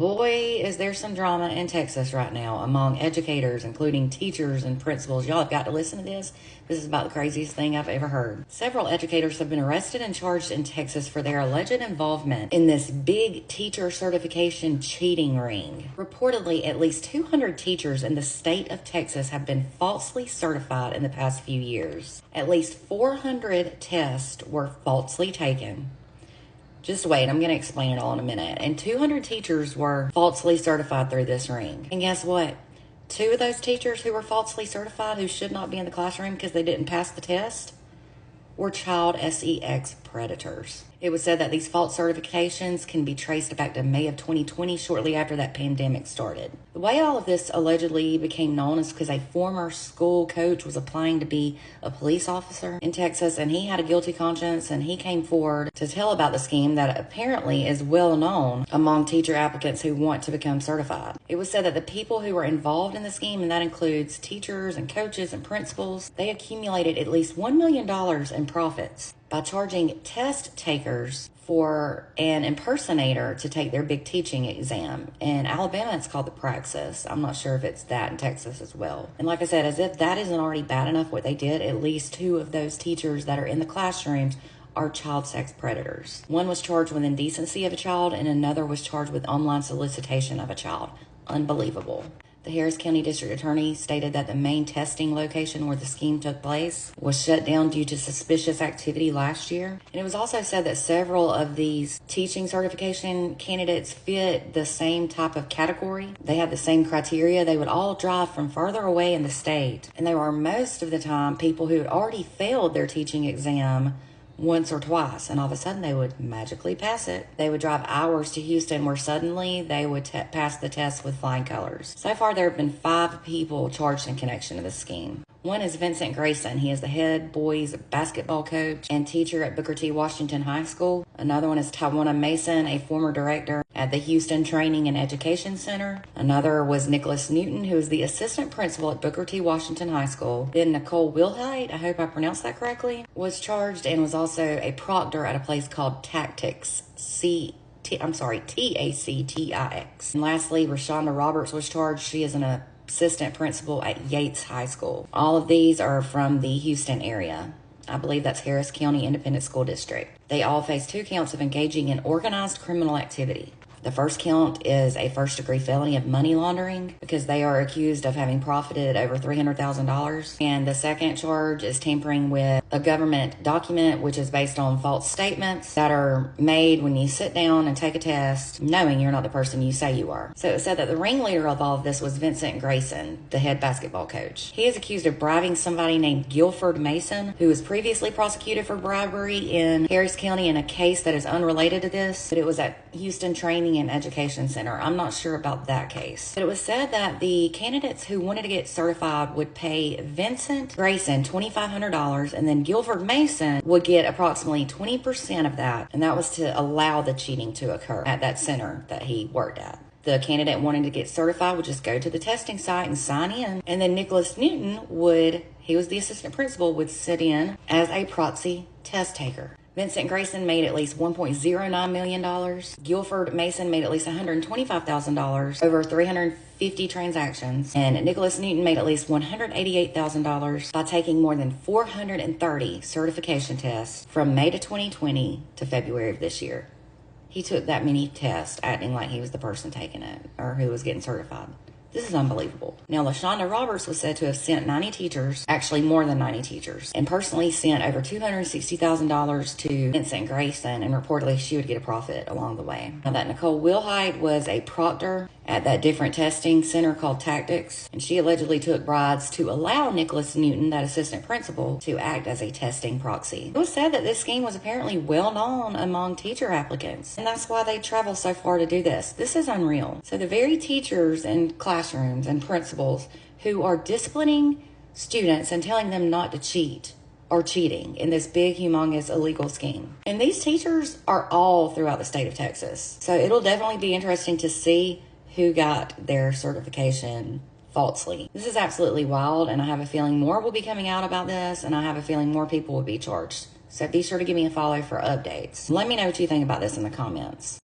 Boy, is there some drama in Texas right now among educators, including teachers and principals. Y'all have got to listen to this. This is about the craziest thing I've ever heard. Several educators have been arrested and charged in Texas for their alleged involvement in this big teacher certification cheating ring. Reportedly, at least 200 teachers in the state of Texas have been falsely certified in the past few years. At least 400 tests were falsely taken. Just wait, I'm going to explain it all in a minute. And 200 teachers were falsely certified through this ring. And guess what? 2 of those teachers who were falsely certified, who should not be in the classroom because they didn't pass the test, were child sex predators. It was said that these false certifications can be traced back to May of 2020, shortly after that pandemic started. The way all of this allegedly became known is because a former school coach was applying to be a police officer in Texas, and he had a guilty conscience, and he came forward to tell about the scheme that apparently is well known among teacher applicants who want to become certified. It was said that the people who were involved in the scheme, and that includes teachers and coaches and principals, they accumulated at least $1 million in profits by charging test takers for an impersonator to take their big teaching exam. In Alabama, it's called the Praxis. I'm not sure if it's that in Texas as well. And like I said, as if that isn't already bad enough what they did, at least 2 of those teachers that are in the classrooms are child sex predators. One was charged with indecency of a child, and another was charged with online solicitation of a child. Unbelievable. The Harris County District Attorney stated that the main testing location where the scheme took place was shut down due to suspicious activity last year. And it was also said that several of these teaching certification candidates fit the same type of category. They had the same criteria. They would all drive from further away in the state. And they were most of the time people who had already failed their teaching exam once or twice, and all of a sudden they would magically pass it. They would drive hours to Houston where suddenly they would pass the test with flying colors. So far, there have been 5 people charged in connection to this scheme. One is Vincent Grayson. He is the head boys basketball coach and teacher at Booker T. Washington High School. Another one is Tawana Mason, a former director at the Houston Training and Education Center. Another was Nicholas Newton, who is the assistant principal at Booker T. Washington High School. Then Nicole Wilhite, I hope I pronounced that correctly, was charged and was also a proctor at a place called Tactix, Tactix. And lastly, Rashonda Roberts was charged. She is an assistant principal at Yates High School. All of these are from the Houston area. I believe that's Harris County Independent School District. They all face 2 counts of engaging in organized criminal activity. The first count is a first-degree felony of money laundering because they are accused of having profited over $300,000. And the second charge is tampering with a government document, which is based on false statements that are made when you sit down and take a test, knowing you're not the person you say you are. So it said that the ringleader of all of this was Vincent Grayson, the head basketball coach. He is accused of bribing somebody named Guilford Mason, who was previously prosecuted for bribery in Harris County in a case that is unrelated to this, but it was at Houston Training and Education Center. I'm not sure about that case. But it was said that the candidates who wanted to get certified would pay Vincent Grayson $2,500, and then Guilford Mason would get approximately 20% of that, and that was to allow the cheating to occur at that center that he worked at. The candidate wanting to get certified would just go to the testing site and sign in, and then Nicholas Newton he was the assistant principal, would sit in as a proxy test taker. Vincent Grayson made at least $1.09 million. Guilford Mason made at least $125,000 over 350 transactions. And Nicholas Newton made at least $188,000 by taking more than 430 certification tests from May to 2020 to February of this year. He took that many tests acting like he was the person taking it or who was getting certified. This is unbelievable. Now, LaShonda Roberts was said to have sent 90 teachers, actually more than 90 teachers, and personally sent over $260,000 to Vincent Grayson, and reportedly she would get a profit along the way. Now, that Nicole Wilhite was a proctor at that different testing center called Tactix, and she allegedly took bribes to allow Nicholas Newton, that assistant principal, to act as a testing proxy. It was said that this scheme was apparently well known among teacher applicants, and that's why they travel so far to do this. This is unreal. So the very teachers in classrooms and principals who are disciplining students and telling them not to cheat are cheating in this big, humongous, illegal scheme. And these teachers are all throughout the state of Texas. So it'll definitely be interesting to see who got their certification falsely. This is absolutely wild, and I have a feeling more will be coming out about this, and I have a feeling more people will be charged. So be sure to give me a follow for updates. Let me know what you think about this in the comments.